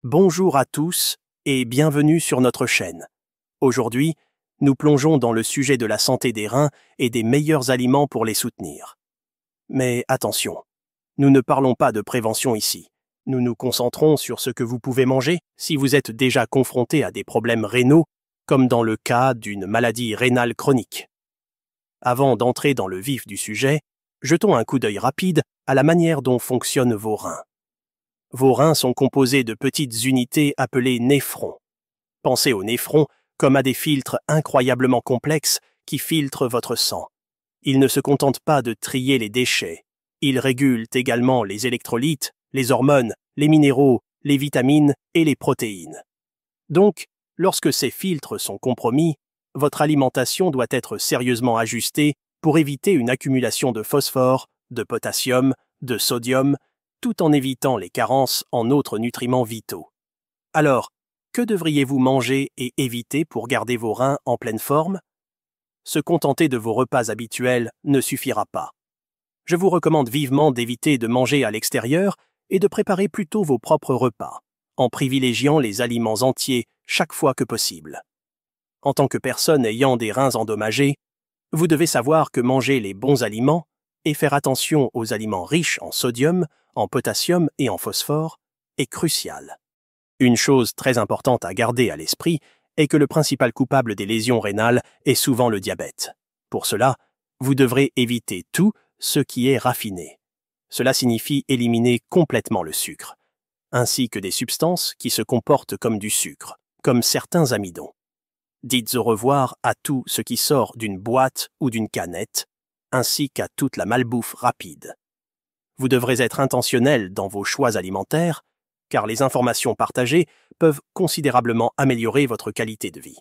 Bonjour à tous et bienvenue sur notre chaîne. Aujourd'hui, nous plongeons dans le sujet de la santé des reins et des meilleurs aliments pour les soutenir. Mais attention, nous ne parlons pas de prévention ici. Nous nous concentrons sur ce que vous pouvez manger si vous êtes déjà confronté à des problèmes rénaux, comme dans le cas d'une maladie rénale chronique. Avant d'entrer dans le vif du sujet, jetons un coup d'œil rapide à la manière dont fonctionnent vos reins. Vos reins sont composés de petites unités appelées néphrons. Pensez aux néphrons comme à des filtres incroyablement complexes qui filtrent votre sang. Ils ne se contentent pas de trier les déchets. Ils régulent également les électrolytes, les hormones, les minéraux, les vitamines et les protéines. Donc, lorsque ces filtres sont compromis, votre alimentation doit être sérieusement ajustée pour éviter une accumulation de phosphore, de potassium, de sodium, tout en évitant les carences en autres nutriments vitaux. Alors, que devriez-vous manger et éviter pour garder vos reins en pleine forme? Se contenter de vos repas habituels ne suffira pas. Je vous recommande vivement d'éviter de manger à l'extérieur et de préparer plutôt vos propres repas, en privilégiant les aliments entiers chaque fois que possible. En tant que personne ayant des reins endommagés, vous devez savoir que manger les bons aliments et faire attention aux aliments riches en sodium, en potassium et en phosphore est crucial. Une chose très importante à garder à l'esprit est que le principal coupable des lésions rénales est souvent le diabète. Pour cela, vous devrez éviter tout ce qui est raffiné. Cela signifie éliminer complètement le sucre, ainsi que des substances qui se comportent comme du sucre, comme certains amidons. Dites au revoir à tout ce qui sort d'une boîte ou d'une canette, ainsi qu'à toute la malbouffe rapide. Vous devrez être intentionnel dans vos choix alimentaires, car les informations partagées peuvent considérablement améliorer votre qualité de vie.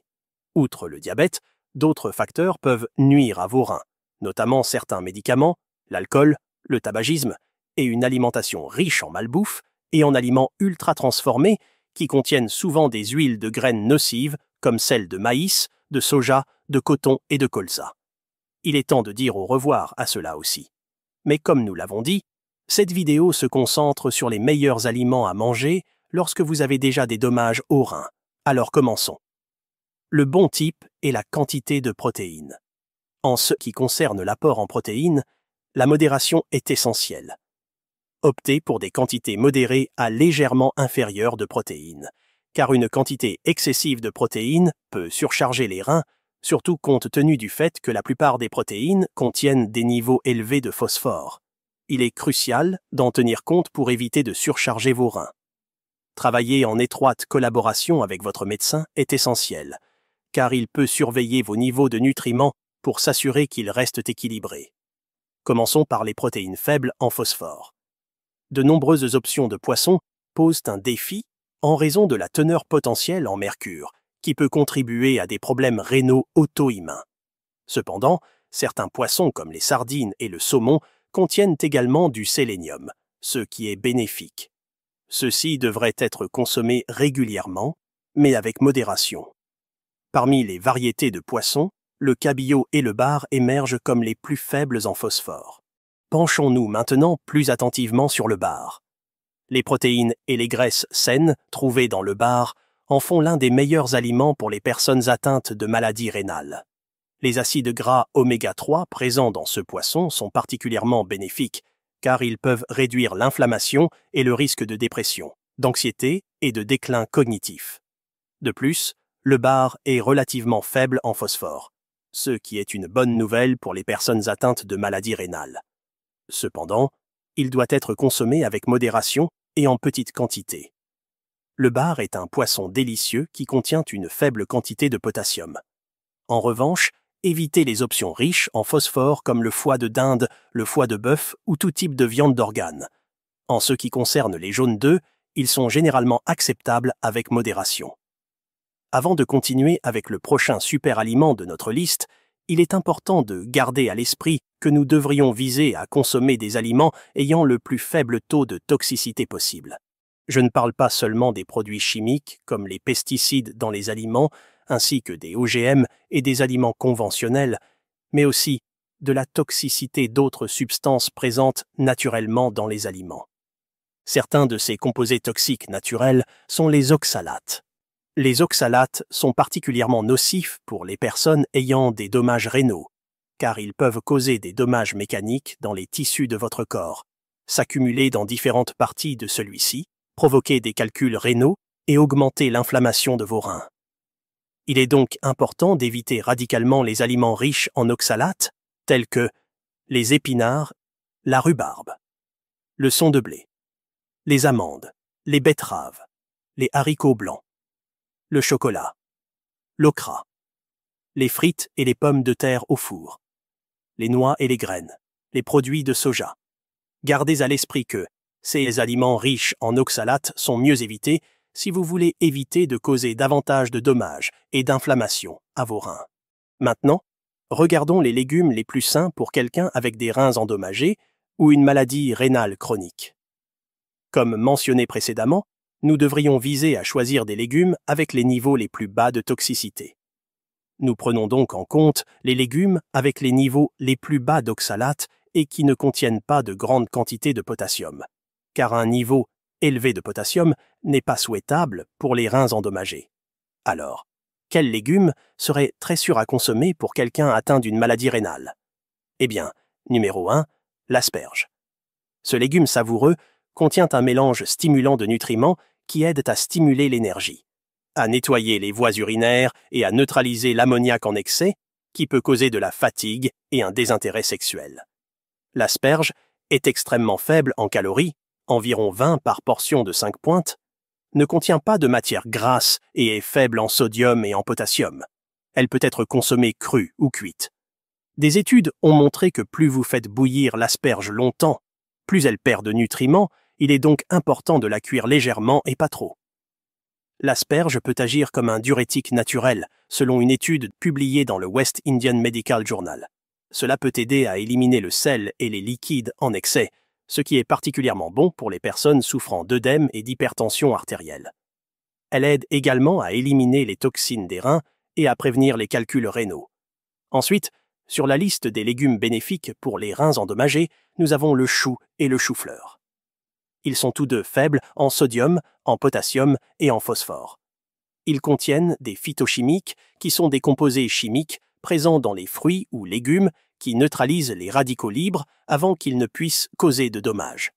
Outre le diabète, d'autres facteurs peuvent nuire à vos reins, notamment certains médicaments, l'alcool, le tabagisme et une alimentation riche en malbouffe et en aliments ultra transformés qui contiennent souvent des huiles de graines nocives comme celles de maïs, de soja, de coton et de colza. Il est temps de dire au revoir à cela aussi. Mais comme nous l'avons dit, cette vidéo se concentre sur les meilleurs aliments à manger lorsque vous avez déjà des dommages aux reins. Alors commençons. Le bon type est la quantité de protéines. En ce qui concerne l'apport en protéines, la modération est essentielle. Optez pour des quantités modérées à légèrement inférieures de protéines, car une quantité excessive de protéines peut surcharger les reins, surtout compte tenu du fait que la plupart des protéines contiennent des niveaux élevés de phosphore. Il est crucial d'en tenir compte pour éviter de surcharger vos reins. Travailler en étroite collaboration avec votre médecin est essentiel, car il peut surveiller vos niveaux de nutriments pour s'assurer qu'ils restent équilibrés. Commençons par les protéines faibles en phosphore. De nombreuses options de poissons posent un défi en raison de la teneur potentielle en mercure, qui peut contribuer à des problèmes rénaux auto-immuns. Cependant, certains poissons comme les sardines et le saumon contiennent également du sélénium, ce qui est bénéfique. Ceux-ci devraient être consommés régulièrement, mais avec modération. Parmi les variétés de poissons, le cabillaud et le bar émergent comme les plus faibles en phosphore. Penchons-nous maintenant plus attentivement sur le bar. Les protéines et les graisses saines trouvées dans le bar en font l'un des meilleurs aliments pour les personnes atteintes de maladies rénales. Les acides gras oméga 3 présents dans ce poisson sont particulièrement bénéfiques, car ils peuvent réduire l'inflammation et le risque de dépression, d'anxiété et de déclin cognitif. De plus, le bar est relativement faible en phosphore, ce qui est une bonne nouvelle pour les personnes atteintes de maladies rénales. Cependant, il doit être consommé avec modération et en petite quantité. Le bar est un poisson délicieux qui contient une faible quantité de potassium. En revanche, évitez les options riches en phosphore comme le foie de dinde, le foie de bœuf ou tout type de viande d'organe. En ce qui concerne les jaunes d'œufs, ils sont généralement acceptables avec modération. Avant de continuer avec le prochain super aliment de notre liste, il est important de garder à l'esprit que nous devrions viser à consommer des aliments ayant le plus faible taux de toxicité possible. Je ne parle pas seulement des produits chimiques comme les pesticides dans les aliments, ainsi que des OGM et des aliments conventionnels, mais aussi de la toxicité d'autres substances présentes naturellement dans les aliments. Certains de ces composés toxiques naturels sont les oxalates. Les oxalates sont particulièrement nocifs pour les personnes ayant des dommages rénaux, car ils peuvent causer des dommages mécaniques dans les tissus de votre corps, s'accumuler dans différentes parties de celui-ci, provoquer des calculs rénaux et augmenter l'inflammation de vos reins. Il est donc important d'éviter radicalement les aliments riches en oxalates, tels que les épinards, la rhubarbe, le son de blé, les amandes, les betteraves, les haricots blancs, le chocolat, l'okra, les frites et les pommes de terre au four, les noix et les graines, les produits de soja. Gardez à l'esprit que ces aliments riches en oxalates sont mieux évités si vous voulez éviter de causer davantage de dommages et d'inflammation à vos reins. Maintenant, regardons les légumes les plus sains pour quelqu'un avec des reins endommagés ou une maladie rénale chronique. Comme mentionné précédemment, nous devrions viser à choisir des légumes avec les niveaux les plus bas de toxicité. Nous prenons donc en compte les légumes avec les niveaux les plus bas d'oxalates et qui ne contiennent pas de grandes quantités de potassium, car un niveau élevé de potassium n'est pas souhaitable pour les reins endommagés. Alors, quels légumes seraient très sûrs à consommer pour quelqu'un atteint d'une maladie rénale? Eh bien, numéro 1, l'asperge. Ce légume savoureux contient un mélange stimulant de nutriments qui aide à stimuler l'énergie, à nettoyer les voies urinaires et à neutraliser l'ammoniac en excès qui peut causer de la fatigue et un désintérêt sexuel. L'asperge est extrêmement faible en calories, environ 20 par portion de 5 pointes, ne contient pas de matière grasse et est faible en sodium et en potassium. Elle peut être consommée crue ou cuite. Des études ont montré que plus vous faites bouillir l'asperge longtemps, plus elle perd de nutriments. Il est donc important de la cuire légèrement et pas trop. L'asperge peut agir comme un diurétique naturel, selon une étude publiée dans le West Indian Medical Journal. Cela peut aider à éliminer le sel et les liquides en excès, ce qui est particulièrement bon pour les personnes souffrant d'œdème et d'hypertension artérielle. Elle aide également à éliminer les toxines des reins et à prévenir les calculs rénaux. Ensuite, sur la liste des légumes bénéfiques pour les reins endommagés, nous avons le chou et le chou-fleur. Ils sont tous deux faibles en sodium, en potassium et en phosphore. Ils contiennent des phytochimiques qui sont des composés chimiques présents dans les fruits ou légumes qui neutralisent les radicaux libres avant qu'ils ne puissent causer de dommages.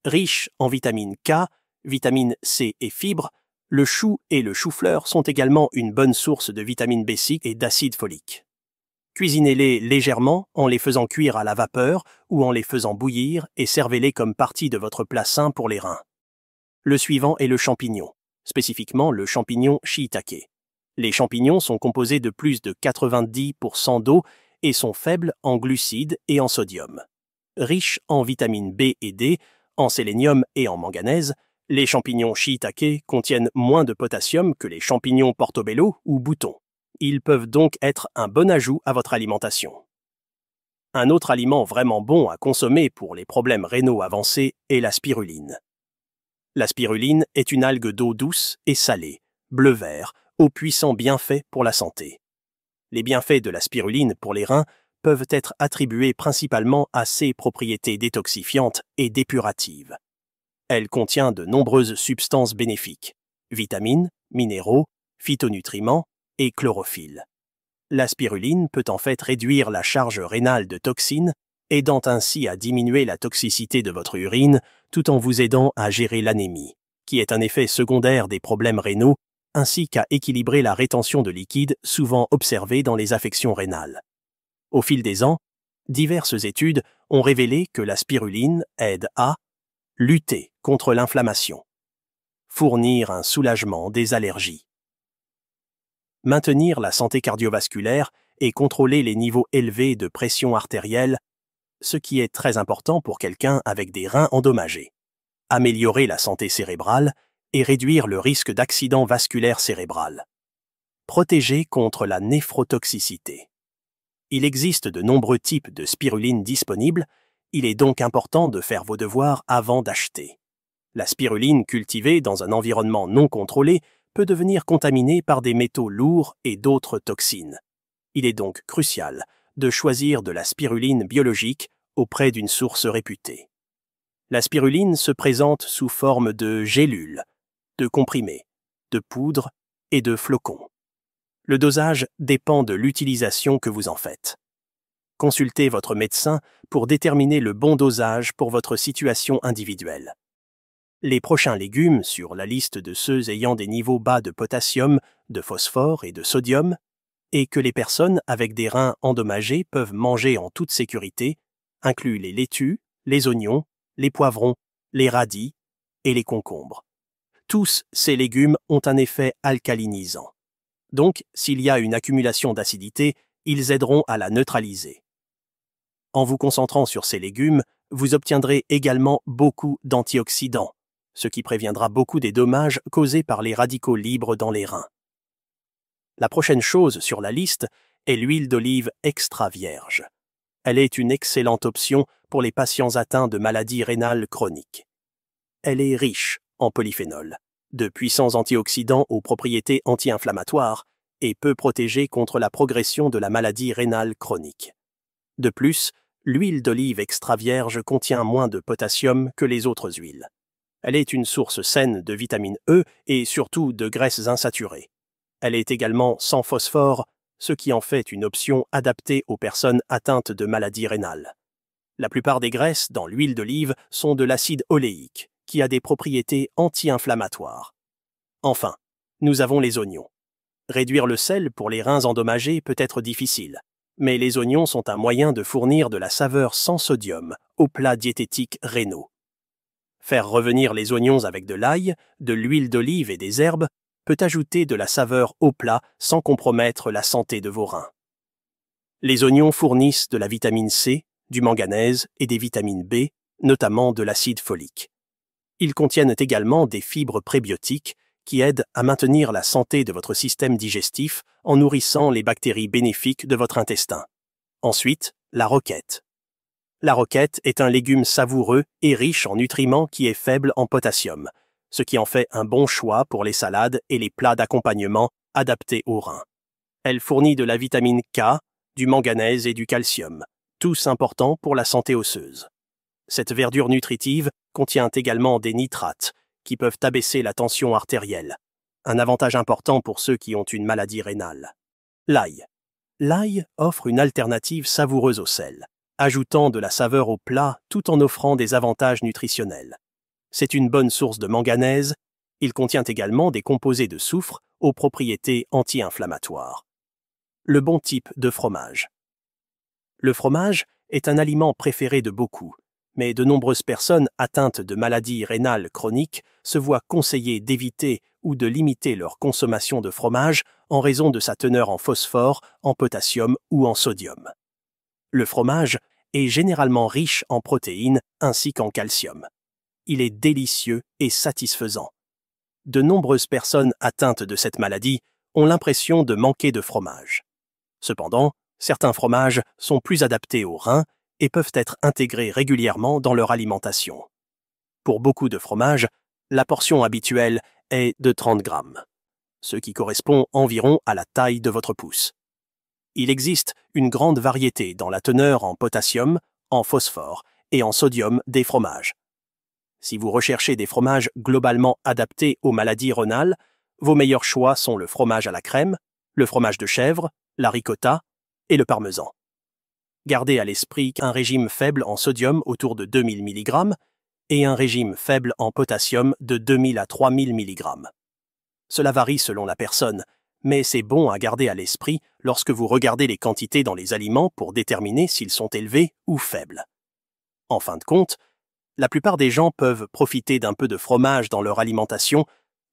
Riches en vitamine K, vitamine C et fibres, le chou et le chou-fleur sont également une bonne source de vitamine B6 et d'acide folique. Cuisinez-les légèrement en les faisant cuire à la vapeur ou en les faisant bouillir et servez-les comme partie de votre plat sain pour les reins. Le suivant est le champignon, spécifiquement le champignon shiitake. Les champignons sont composés de plus de 90% d'eau et sont faibles en glucides et en sodium. Riches en vitamines B et D, en sélénium et en manganèse, les champignons shiitake contiennent moins de potassium que les champignons portobello ou boutons. Ils peuvent donc être un bon ajout à votre alimentation. Un autre aliment vraiment bon à consommer pour les problèmes rénaux avancés est la spiruline. La spiruline est une algue d'eau douce et salée, bleu-vert, aux puissants bienfaits pour la santé. Les bienfaits de la spiruline pour les reins peuvent être attribués principalement à ses propriétés détoxifiantes et dépuratives. Elle contient de nombreuses substances bénéfiques, vitamines, minéraux, phytonutriments et chlorophylle. La spiruline peut en fait réduire la charge rénale de toxines, aidant ainsi à diminuer la toxicité de votre urine tout en vous aidant à gérer l'anémie, qui est un effet secondaire des problèmes rénaux, ainsi qu'à équilibrer la rétention de liquide souvent observée dans les affections rénales. Au fil des ans, diverses études ont révélé que la spiruline aide à lutter contre l'inflammation, fournir un soulagement des allergies, maintenir la santé cardiovasculaire et contrôler les niveaux élevés de pression artérielle, ce qui est très important pour quelqu'un avec des reins endommagés, améliorer la santé cérébrale et réduire le risque d'accident vasculaire cérébral, protéger contre la néphrotoxicité. Il existe de nombreux types de spiruline disponibles, il est donc important de faire vos devoirs avant d'acheter. La spiruline cultivée dans un environnement non contrôlé peut devenir contaminée par des métaux lourds et d'autres toxines. Il est donc crucial de choisir de la spiruline biologique auprès d'une source réputée. La spiruline se présente sous forme de gélules, de comprimés, de poudre et de flocons. Le dosage dépend de l'utilisation que vous en faites. Consultez votre médecin pour déterminer le bon dosage pour votre situation individuelle. Les prochains légumes sur la liste de ceux ayant des niveaux bas de potassium, de phosphore et de sodium, et que les personnes avec des reins endommagés peuvent manger en toute sécurité, incluent les laitues, les oignons, les poivrons, les radis et les concombres. Tous ces légumes ont un effet alcalinisant. Donc, s'il y a une accumulation d'acidité, ils aideront à la neutraliser. En vous concentrant sur ces légumes, vous obtiendrez également beaucoup d'antioxydants, ce qui préviendra beaucoup des dommages causés par les radicaux libres dans les reins. La prochaine chose sur la liste est l'huile d'olive extra vierge. Elle est une excellente option pour les patients atteints de maladies rénales chroniques. Elle est riche en polyphénol, de puissants antioxydants aux propriétés anti-inflammatoires et peut protéger contre la progression de la maladie rénale chronique. De plus, l'huile d'olive extra vierge contient moins de potassium que les autres huiles. Elle est une source saine de vitamine E et surtout de graisses insaturées. Elle est également sans phosphore, ce qui en fait une option adaptée aux personnes atteintes de maladies rénales. La plupart des graisses dans l'huile d'olive sont de l'acide oléique, qui a des propriétés anti-inflammatoires. Enfin, nous avons les oignons. Réduire le sel pour les reins endommagés peut être difficile, mais les oignons sont un moyen de fournir de la saveur sans sodium aux plats diététiques rénaux. Faire revenir les oignons avec de l'ail, de l'huile d'olive et des herbes peut ajouter de la saveur au plat sans compromettre la santé de vos reins. Les oignons fournissent de la vitamine C, du manganèse et des vitamines B, notamment de l'acide folique. Ils contiennent également des fibres prébiotiques qui aident à maintenir la santé de votre système digestif en nourrissant les bactéries bénéfiques de votre intestin. Ensuite, la roquette. La roquette est un légume savoureux et riche en nutriments qui est faible en potassium, ce qui en fait un bon choix pour les salades et les plats d'accompagnement adaptés aux reins. Elle fournit de la vitamine K, du manganèse et du calcium, tous importants pour la santé osseuse. Cette verdure nutritive contient également des nitrates qui peuvent abaisser la tension artérielle, un avantage important pour ceux qui ont une maladie rénale. L'ail. L'ail offre une alternative savoureuse au sel, ajoutant de la saveur au plat tout en offrant des avantages nutritionnels. C'est une bonne source de manganèse, il contient également des composés de soufre aux propriétés anti-inflammatoires. Le bon type de fromage. Le fromage est un aliment préféré de beaucoup, mais de nombreuses personnes atteintes de maladies rénales chroniques se voient conseiller d'éviter ou de limiter leur consommation de fromage en raison de sa teneur en phosphore, en potassium ou en sodium. Le fromage est généralement riche en protéines ainsi qu'en calcium. Il est délicieux et satisfaisant. De nombreuses personnes atteintes de cette maladie ont l'impression de manquer de fromage. Cependant, certains fromages sont plus adaptés aux reins et peuvent être intégrés régulièrement dans leur alimentation. Pour beaucoup de fromages, la portion habituelle est de 30 grammes, ce qui correspond environ à la taille de votre pouce. Il existe une grande variété dans la teneur en potassium, en phosphore et en sodium des fromages. Si vous recherchez des fromages globalement adaptés aux maladies rénales, vos meilleurs choix sont le fromage à la crème, le fromage de chèvre, la ricotta et le parmesan. Gardez à l'esprit qu'un régime faible en sodium autour de 2000 mg et un régime faible en potassium de 2000 à 3000 mg. Cela varie selon la personne, mais c'est bon à garder à l'esprit lorsque vous regardez les quantités dans les aliments pour déterminer s'ils sont élevés ou faibles. En fin de compte, la plupart des gens peuvent profiter d'un peu de fromage dans leur alimentation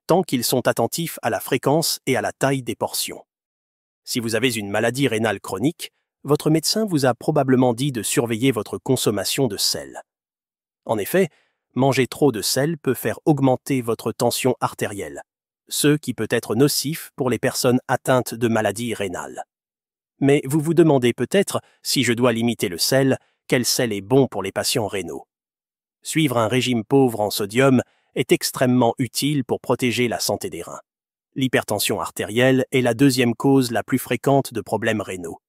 tant qu'ils sont attentifs à la fréquence et à la taille des portions. Si vous avez une maladie rénale chronique, votre médecin vous a probablement dit de surveiller votre consommation de sel. En effet, manger trop de sel peut faire augmenter votre tension artérielle, ce qui peut être nocif pour les personnes atteintes de maladies rénales. Mais vous vous demandez peut-être si je dois limiter le sel, quel sel est bon pour les patients rénaux. Suivre un régime pauvre en sodium est extrêmement utile pour protéger la santé des reins. L'hypertension artérielle est la deuxième cause la plus fréquente de problèmes rénaux.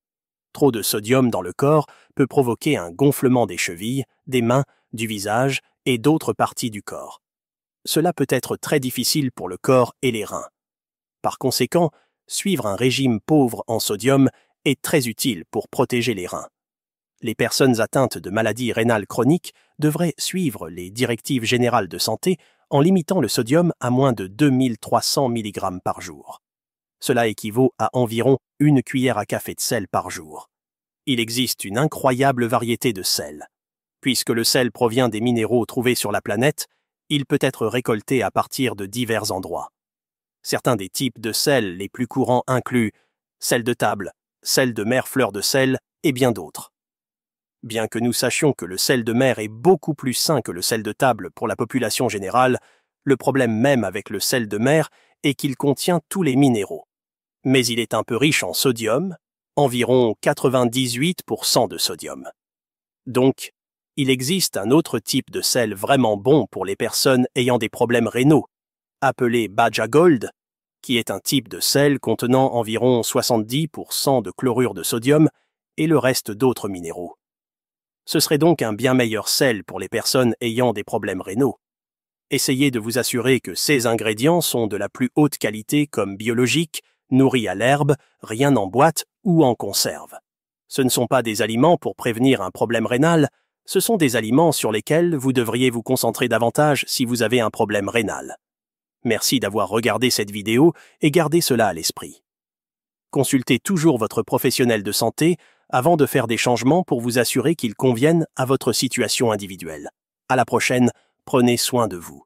Trop de sodium dans le corps peut provoquer un gonflement des chevilles, des mains, du visage et d'autres parties du corps. Cela peut être très difficile pour le corps et les reins. Par conséquent, suivre un régime pauvre en sodium est très utile pour protéger les reins. Les personnes atteintes de maladies rénales chroniques devraient suivre les directives générales de santé en limitant le sodium à moins de 2300 mg par jour. Cela équivaut à environ 1 cuillère à café de sel par jour. Il existe une incroyable variété de sel. Puisque le sel provient des minéraux trouvés sur la planète, il peut être récolté à partir de divers endroits. Certains des types de sel les plus courants incluent sel de table, sel de mer fleur de sel et bien d'autres. Bien que nous sachions que le sel de mer est beaucoup plus sain que le sel de table pour la population générale, le problème même avec le sel de mer est qu'il contient tous les minéraux. Mais il est un peu riche en sodium, environ 98% de sodium. Donc, il existe un autre type de sel vraiment bon pour les personnes ayant des problèmes rénaux, appelé Baja Gold, qui est un type de sel contenant environ 70% de chlorure de sodium et le reste d'autres minéraux. Ce serait donc un bien meilleur sel pour les personnes ayant des problèmes rénaux. Essayez de vous assurer que ces ingrédients sont de la plus haute qualité comme biologiques, nourris à l'herbe, rien en boîte ou en conserve. Ce ne sont pas des aliments pour prévenir un problème rénal, ce sont des aliments sur lesquels vous devriez vous concentrer davantage si vous avez un problème rénal. Merci d'avoir regardé cette vidéo et gardez cela à l'esprit. Consultez toujours votre professionnel de santé avant de faire des changements pour vous assurer qu'ils conviennent à votre situation individuelle. À la prochaine, prenez soin de vous.